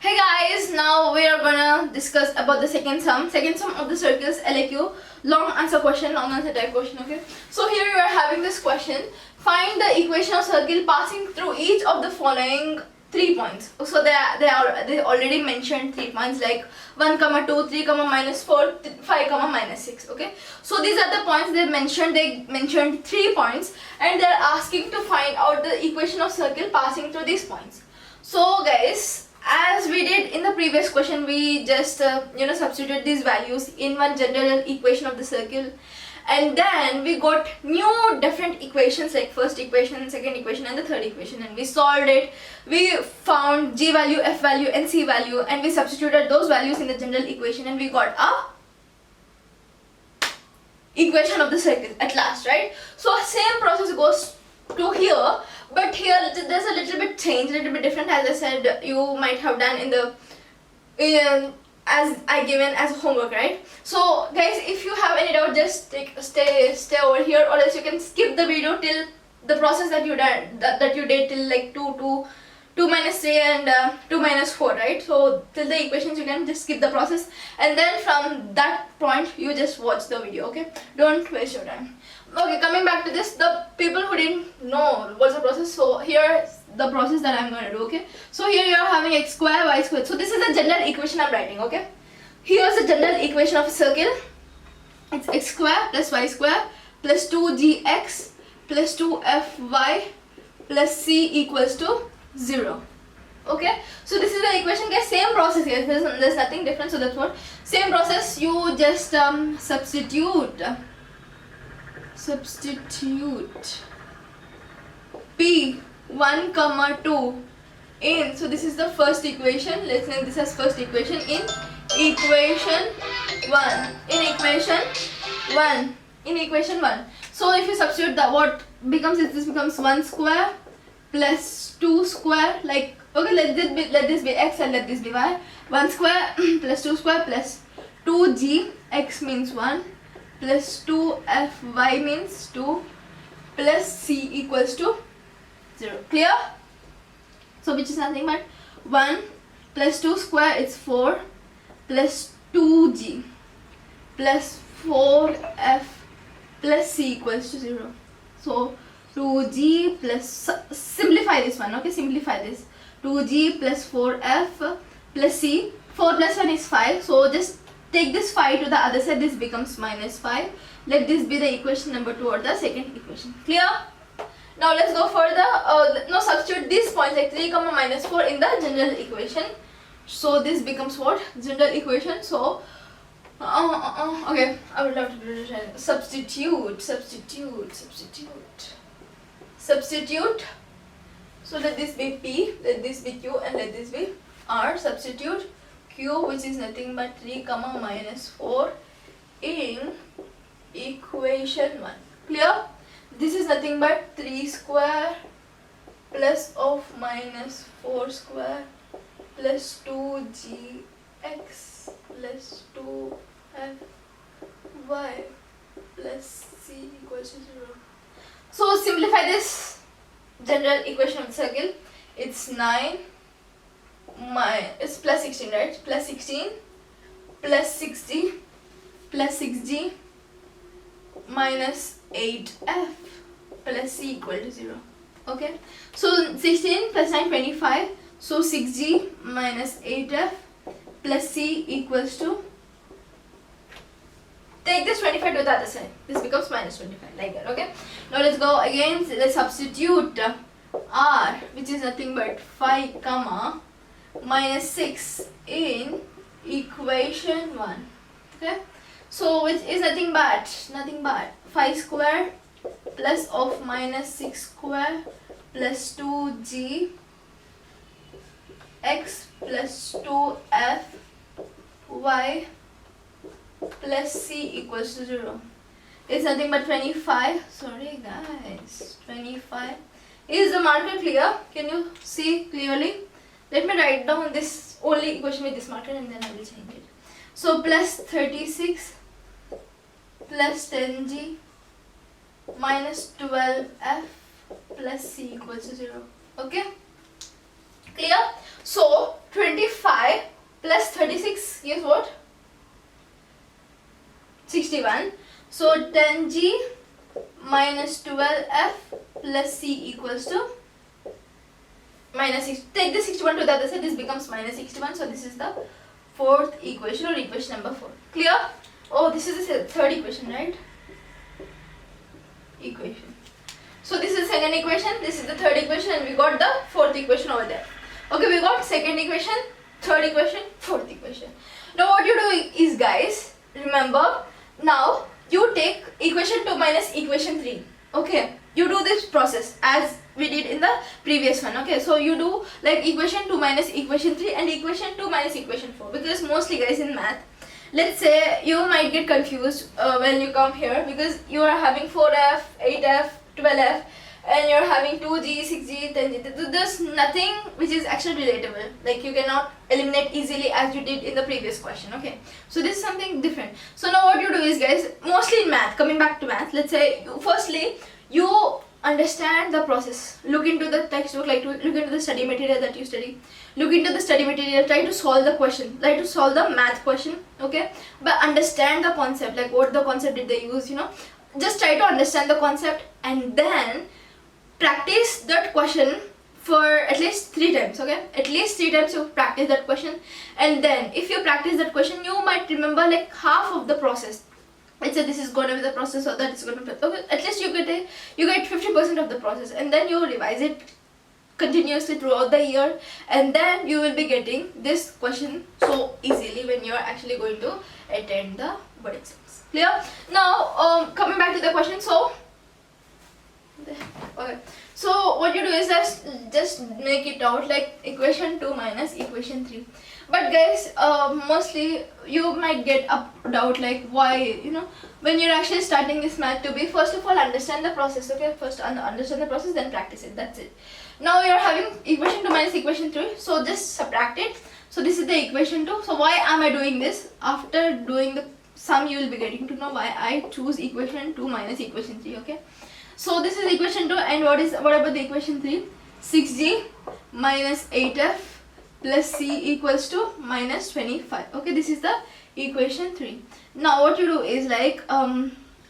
Hey guys, now we are gonna discuss about the second sum of the circles LAQ, long answer type question. Okay, so here you are having this question: find the equation of circle passing through each of the following 3 points. So they already mentioned 3 points like 1, 2, 3, -4, 5, -6. Okay, so these are the points they mentioned. They mentioned 3 points and they're asking to find out the equation of circle passing through these points. So guys, as we did in the previous question, we just substituted these values in one general equation of the circle, and then we got new different equations like first equation, second equation and the third equation, and we solved it. We found g value, f value and c value, and we substituted those values in the general equation, and we got a equation of the circle at last, right? So same process goes to here, but here there's a little bit change, a little bit different. As I said, you might have done in the as I given as homework, right? So guys, if you have any doubt, just stay over here, or else you can skip the video till the process that you did till like 2 minus 3 and 2 minus 4, right? So till the equations you can just skip the process, and then from that point you just watch the video. Okay, don't waste your time. Okay, coming back to this, the people who didn't know what's the process, so here's the process that I'm gonna do. Okay, so here you are having x square, y square. So this is the general equation I'm writing. Okay, here's the general equation of a circle. It's x square plus y square plus 2gx plus 2fy plus c equals to 0. Okay, so this is the equation, guys. Same process here. There's nothing different. So that's what, same process. You just substitute p1, 2 in, so this is the first equation. Let's name this as first equation. In equation 1, in equation 1. So if you substitute that, what becomes is this becomes 1 square plus 2 square, like, okay, let this be x and let this be y. 1 square plus 2 square plus 2g, x means 1, plus 2fy means 2, plus c equals to 0. Clear? So which is nothing but 1 plus 2 square, it's 4, plus 2g plus 4f plus c equals to 0. So 2g plus, simplify this one. Okay, simplify this. 2g plus 4f plus c. 4 plus 1 is 5, so just take this 5 to the other side. This becomes -5. Let this be the equation number 2, or the second equation. Clear? Now let's go further. Now substitute these points like 3, -4 in the general equation. So this becomes what? General equation. So okay, I would love to do it. Substitute. So let this be p, let this be q, and let this be r. Substitute q, which is nothing but 3, -4 in equation 1. Clear? This is nothing but 3 square plus of -4 square plus 2gx plus 2fy plus c equals to 0. So simplify this general equation of the circle. It's 9 it's plus 16, right? Plus 16 plus 60 plus 6g minus 8f plus c equal to 0. Okay, so 16 plus 9, 25. So 6g minus 8f plus c equals to, take this 25 to the other side. This becomes -25, like that. Okay, now let's go again. Let's substitute r, which is nothing but 5, -6 in equation 1. Okay, so which is nothing but 5 square plus of -6 square plus 2g x plus 2fy plus c equals to 0. It's nothing but 25. Sorry guys, 25. Is the marker clear? Can you see clearly? Let me write down this only equation with this marker, and then I will change it. So plus 36 plus 10g minus 12f plus c equals to 0. Okay, clear? So 25 So 10g minus 12f plus c equals to minus 6. Take the 61 to the other side, this becomes minus 61. So this is the fourth equation or equation number 4. Clear? Oh, this is the third equation, right? Equation. So this is the second equation, this is the third equation, and we got the fourth equation over there. Okay, we got second equation, third equation, fourth equation. Now what you do is, guys, remember, now you take equation 2 minus equation 3. Okay, you do this process as we did in the previous one. Okay, so you do like equation 2 minus equation 3 and equation 2 minus equation 4, because mostly, guys, in math, let's say you might get confused when you come here, because you are having 4f, 8f, 12f, and you're having 2g, 6g, 10g. There's nothing which is actually relatable, like you cannot eliminate easily as you did in the previous question. Okay, so this is something different. So now what you do is, guys, mostly in math, coming back to math, let's say firstly you understand the process, look into the textbook, like look into the study material that you study, look into the study material, try to solve the question, try to solve the math question. Okay, but understand the concept, like what the concept did they use, just try to understand the concept, and then practice that question for at least 3 times. Okay, at least 3 times you practice that question, and then if you practice that question, you might remember like half of the process. Let's say this is going to be the process, or that is going to be, okay, at least you get 50% of the process, and then you revise it continuously throughout the year, and then you will be getting this question so easily when you are actually going to attend the board exams. Clear? Now coming back to the question, so okay, so what you do is just make it out like equation 2 minus equation 3. But guys, mostly you might get a doubt like why, when you're actually starting this math to be, first of all understand the process. Okay, first understand the process, then practice it. That's it. Now you're having equation 2 minus equation 3, so just subtract it. So this is the equation 2. So why am I doing this? After doing the sum, you will be getting to know why I choose equation 2 minus equation 3. Okay, so this is equation 2, and what about the equation 3? 6g minus 8f plus c equals to minus 25. Okay, this is the equation 3. Now what you do is like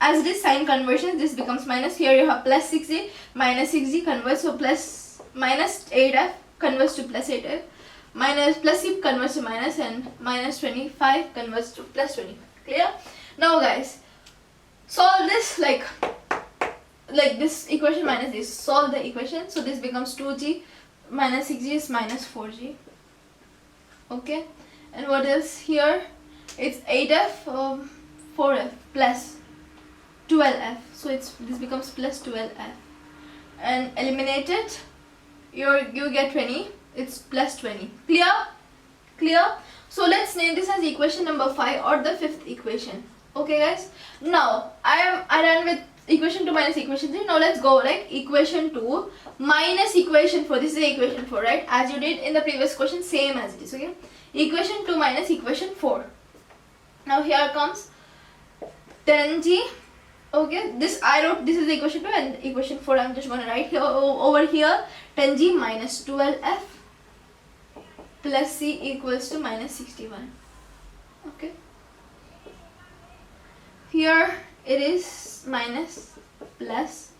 as this sign conversion, this becomes minus. Here you have plus 6g minus 6g converts, so plus minus 8f converts to plus 8f, minus plus c converts to minus, and minus 25 converts to plus 25. Clear? Now guys, solve this like this equation minus this, solve the equation. So this becomes 2g minus 6g is minus 4g. Okay, and what else here? It's 8f 4f plus 12f, so this becomes plus 12f, and eliminate it, you get 20, it's plus 20. Clear? So let's name this as equation number 5 or the fifth equation. Okay guys, now I done with equation 2 minus equation 3. Now let's go like equation 2 minus equation 4. This is the equation 4, right? As you did in the previous question, same as it is. Okay, equation 2 minus equation 4. Now here comes 10g. Okay, this I wrote, this is the equation 2, and equation 4 I'm just going to write here over here. 10g minus 12f plus c equals to minus 61. Okay, here it is minus plus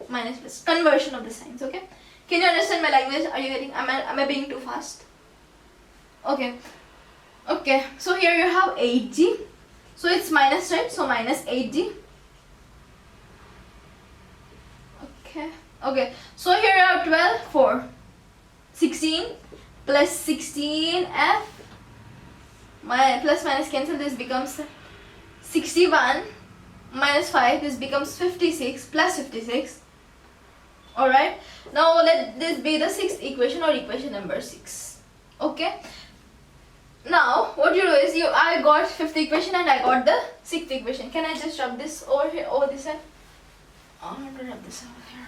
minus plus, conversion of the signs. Okay, can you understand my language? Are you getting, am I being too fast? Okay, so here you have 8g, so it's minus, right? So minus 8g. Okay, so here you have 12, 4, 16 plus 16f, my plus minus cancel, this becomes 61 minus 5, this becomes 56 plus 56. Alright, now let this be the sixth equation or equation number 6. Okay, now what you do is I got fifth equation and I got the sixth equation. Can I just rub this over here, over this side? I'm going to rub this over here.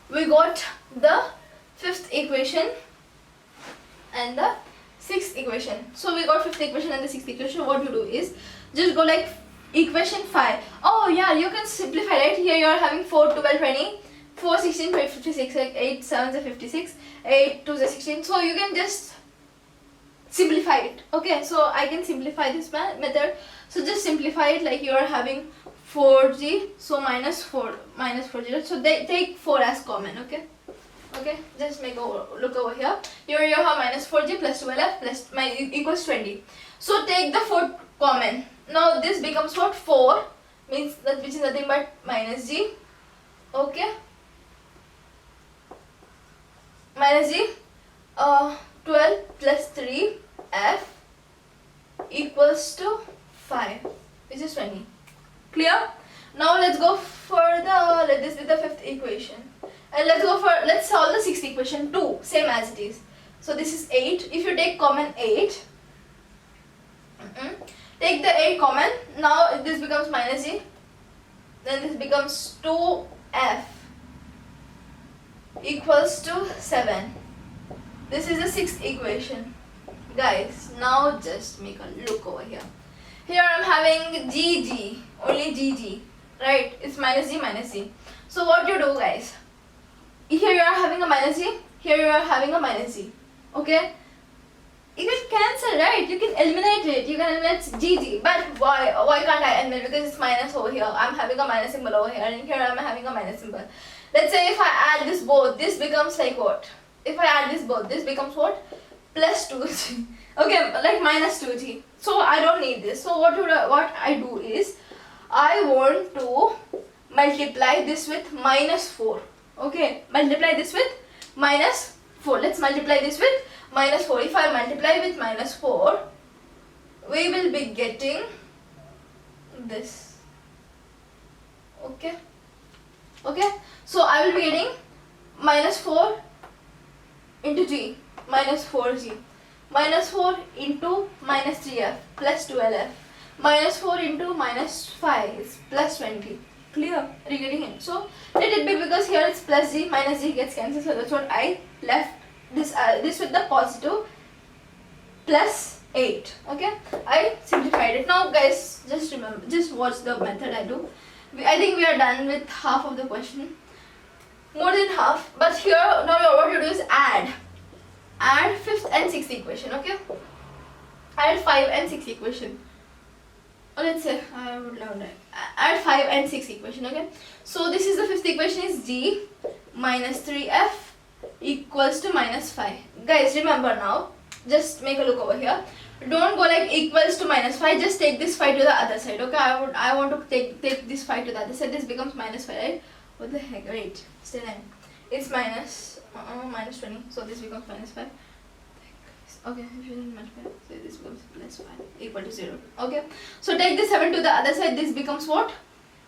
We got the fifth equation and the sixth equation. So we got fifth equation and the sixth equation. What you do is just go like equation 5. Oh yeah, you can simplify, right? Here you are having 4, 12, 20, 4, 16, 5, 56, like 8, 7 is 56, 8, 2 is 16. So you can just simplify it. Okay, so I can simplify this method. So just simplify it, like you are having 4g, so minus 4 so they take 4 as common. Okay, just make a look over here. Here you have minus 4g plus 12f plus equals 20. So take the 4 common. Now this becomes what? 4 means that, which is nothing but minus g. Okay, minus g, 12 plus 3f equals to 5, which is 20. Clear? Now let's go further. Let this be the 5th equation, and let's solve the 6th equation too, same as it is. So this is 8. If you take common 8, take the 8 common. Now this becomes minus g, then this becomes 2f equals to 7. This is the 6th equation. Guys, now just make a look over here. Here I'm having gg, only gg, right? It's minus g. So what you do, guys? Here you are having a minus g, here you are having a minus g. Okay? You can cancel, right? You can eliminate it. You can eliminate gg. But why? Why can't I eliminate? Because it's minus over here. I'm having a minus symbol over here, and here I'm having a minus symbol. Let's say if I add this both, this becomes like what? If I add this both, this becomes what? Plus 2g. Okay, like minus 2g. So I don't need this. So what I do is, I want to multiply this with minus 4. Okay, multiply this with minus 4. Let's multiply this with minus 4. If I multiply with minus 4, we will be getting this. Okay, so I will be getting minus 4 into g, minus 4g, minus 4 into minus 3f plus 12f, minus 4 into minus 5 is plus 20. Clear? Are you getting it? So let it be, because here it's plus g, minus g gets cancelled, so that's what I left this with the positive plus 8. Okay, I simplified it. Now guys, just remember, just watch the method I do. I think we are done with half of the question, more than half. But here now what you do is add 5th and 6th equation. Okay, add 5 and 6 equation. Or let's say I would love that. Add 5 and 6 equation. Okay, so this is the 5th equation is g minus 3f equals to minus 5. Guys, remember now, just make a look over here. Don't go like equals to minus 5, just take this 5 to the other side. Okay, I want to take this 5 to the other side. This becomes minus 5, right? What the heck? Wait, still nine. It's minus 20, so this becomes minus 5. Okay, if you didn't multiply, so this becomes plus 5 equal to 0. Okay, so take this 7 to the other side. This becomes what?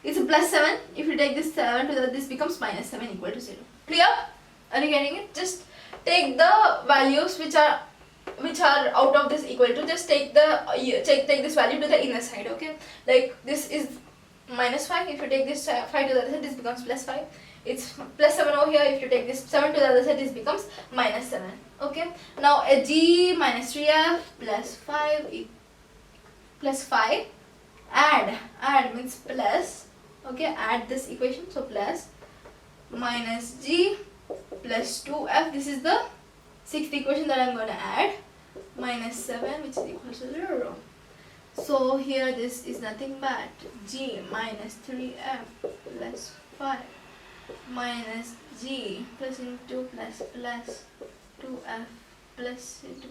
It's a plus 7. If you take this 7 to the, this becomes minus 7 equal to 0. Clear? Are you getting it? Just take the values which are out of this equal to, just take this value to the inner side. Okay, like this is minus 5. If you take this 5 to the other side, this becomes plus 5. It's plus 7 over here. If you take this 7 to the other side, this becomes minus 7. Okay, now a g minus 3f plus 5 add means plus. Okay, add this equation, so plus minus g plus 2f, this is the 6th equation that I'm going to add, minus 7, which is equal to 0. So here this is nothing but g minus 3f plus 5 minus g plus into plus 2f plus into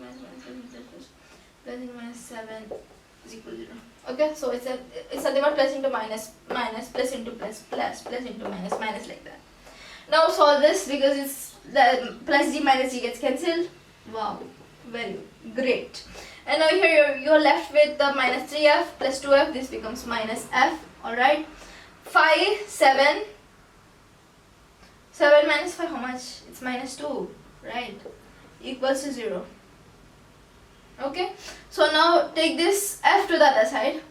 minus 7 is equal to 0. Okay, so it's nothing but plus into minus plus into plus into minus like that. Now solve this, because it's the plus g minus g gets cancelled. Wow, very great. And now here you're left with the minus 3f plus 2f. This becomes minus f. Alright, 7 minus 5, how much? It's minus 2, right? Equals to 0. Okay, so now take this f to the other side.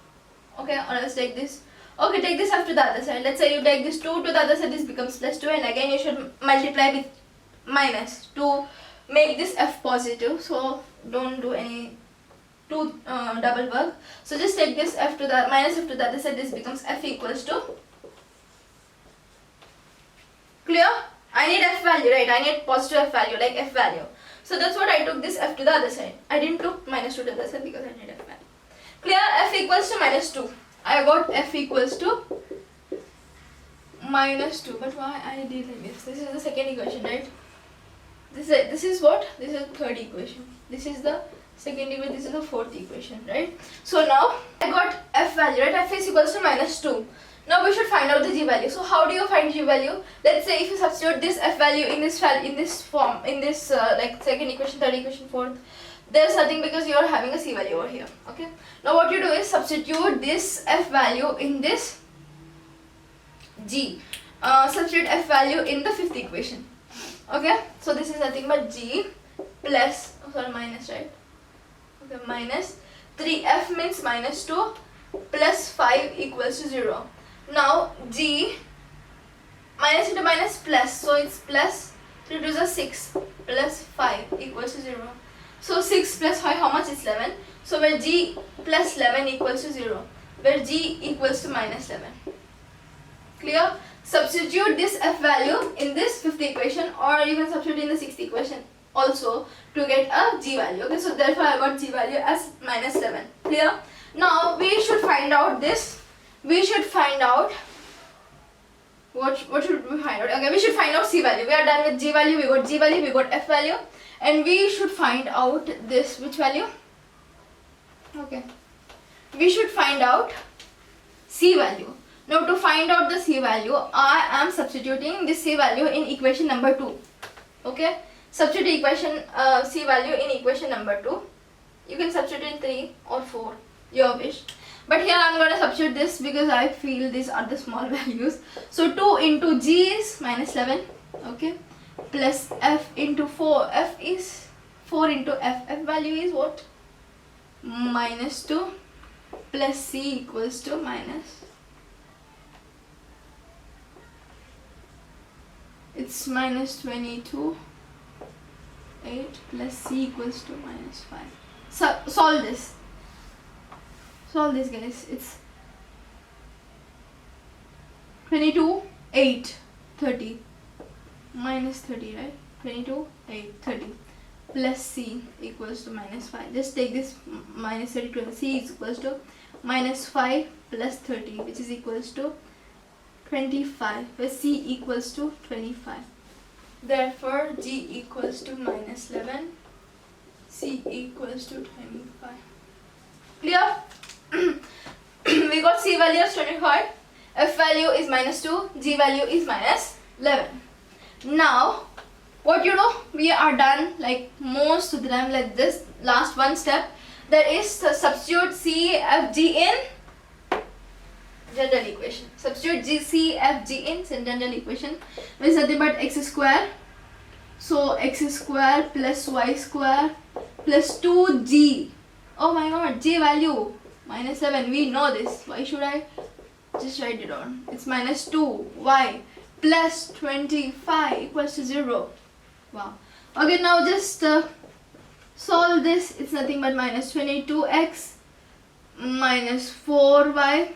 Okay, or else take this. Okay, take this f to the other side. Let's say you take this 2 to the other side, this becomes plus 2, and again you should multiply with minus to make this f positive. So don't do any double work. So just take this f to the minus f to the other side, this becomes f equals to, clear? I need f value, right? I need positive f value, like f value. So that's what I took this f to the other side. I didn't took minus 2 to the other side because I need f value. Clear? F equals to minus 2. I got f equals to minus 2. But why I did like this? This is the second equation, right? This is what? This is the third equation. This is the second equation. This is the fourth equation, right? So now I got f value, right? F is equals to minus 2. Now we should find out the g value. So how do you find g value? Let's say if you substitute this f value in this form, in this like second equation, third equation, fourth, there's nothing because you are having a c value over here. Okay. Now what you do is substitute this f value in this g. Substitute f value in the fifth equation. Okay. So this is nothing but g plus, minus, right? Okay, minus 3f means minus 2 plus 5 equals to 0. Now g minus into minus plus, so it's plus 3 to the 6 plus 5 equals to 0. So 6 plus 5, how much is 11? So where g plus 11 equals to 0, where g equals to minus 11. Clear? Substitute this f value in this fifth equation, or you can substitute in the sixth equation also to get a g value. Okay, so therefore I got g value as minus 11. Clear? Now we should find out this. We should find out what should we find out? Okay, we should find out c value. We are done with g value. We got g value. We got f value, and we should find out this, which value? Okay, we should find out c value. Now to find out the c value, I am substituting this c value in equation number 2. Okay, substitute equation c value in equation number 2. You can substitute in 3 or 4, your wish. But here I am going to substitute this because I feel these are the small values. So 2 into g is minus 11. Okay, plus f into 4. F is 4 into f. F value is what? Minus 2 plus c equals to minus. It's minus 22. 8 plus c equals to minus 5. So solve this. Solve this, guys. It's 22, 8, 30. Minus 30, right? 22, 8, 30. Plus c equals to minus 5. Just take this minus 32. C is equals to minus 5 plus 30, which is equals to 25. Where c equals to 25. Therefore, g equals to minus 11. C equals to 25. Clear? We got c value as 25, f value is minus 2, g value is minus 11. Now, what you do? We are done like most of the time, like this last one step, that is to substitute c, f, g in general equation. Substitute g, c, f, g in general equation, which is nothing but x square. So x square plus y square plus 2g. Oh my god, g value minus 7. We know this. Why should I just write it on? It's minus 2y plus 25 equals to 0. Wow. Okay, now just solve this. It's nothing but minus 22x minus 4y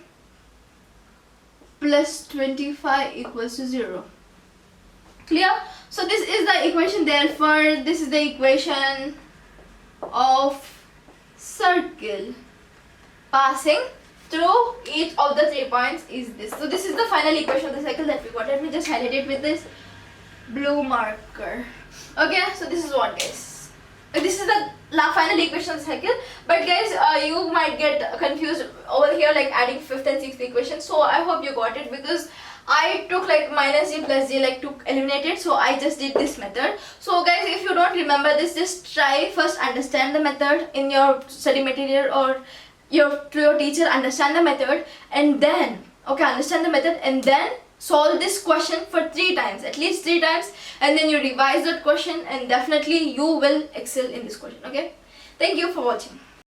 plus 25 equals to 0. Clear? So this is the equation. Therefore, this is the equation of circle passing through each of the 3 points is this. So this is the final equation of the circle that we got. Let me just highlight it with this blue marker. Okay, so this is what, guys. This is the final equation of the circle. But guys, you might get confused over here, like adding 5th and 6th equation. So I hope you got it, because I took like minus g plus g like to eliminate it, so I just did this method. So guys, if you don't remember this, just try first understand the method in your study material, or to your teacher, understand the method, and then understand the method and then solve this question for 3 times, at least 3 times, and then you revise that question, and definitely you will excel in this question. Okay, thank you for watching.